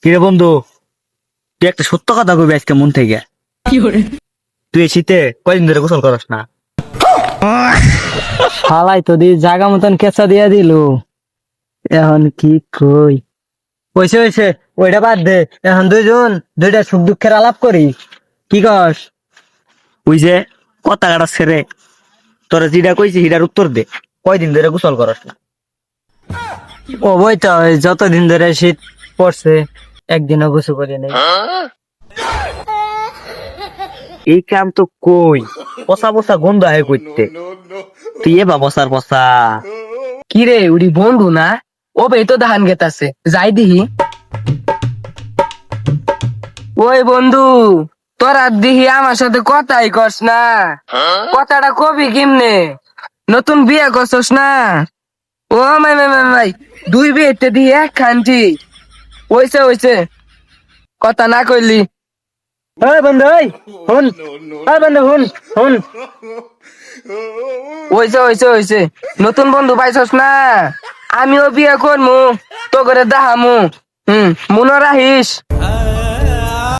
কিরে বন্ধু, তুই একটা সত্য কথা কবি আজকে মন থেকে। তুই এই শীতে কয়দিন ধরে গোসল করস না? শালাই তো দি জাগা মতন কেঁচা দিয়া দিল। এখন কি কই? হইছে হইছে, ওইটা বাদ দে। এখন দুইজন দুইটা সুখ দুঃখের আলাপ করি। কি কস? ওই যে কথা কাটা ছেড়ে তোরা যেটা কইছি সেটার উত্তর দে। কয়দিন ধরে গোসল করস না? ও বইটা যতদিন ধরে শীত পড়ছে একদিনও গোসল করি নাই। এই কাম তো কই পচা পচা গন্ধ আহে করতে। তুই এবা বসার পচা। কি রে উড়ি বন্ধু না? ও বে তো ধান গেতাছে, যাই দিহি। ওই বন্ধু, তোরা দিহি আমার সাথে কথাই কস না। কথাটা কবি কেমনে? নতুন বিয়ে করছস না? ও মাই মাই মাই মাই, দুই বিয়েতে দিহি এক খানটি। ওইছে ওইছে, কথা না কইলি। ওই বন্ধু, ওই হুন। ওই বন্ধু হুন হুন। ওইছে ওইছে ওইছে, নতুন বন্ধু পাইছস না? আমিও বিয়ে করমু, তো করে দেখামু। মনে রাখিস।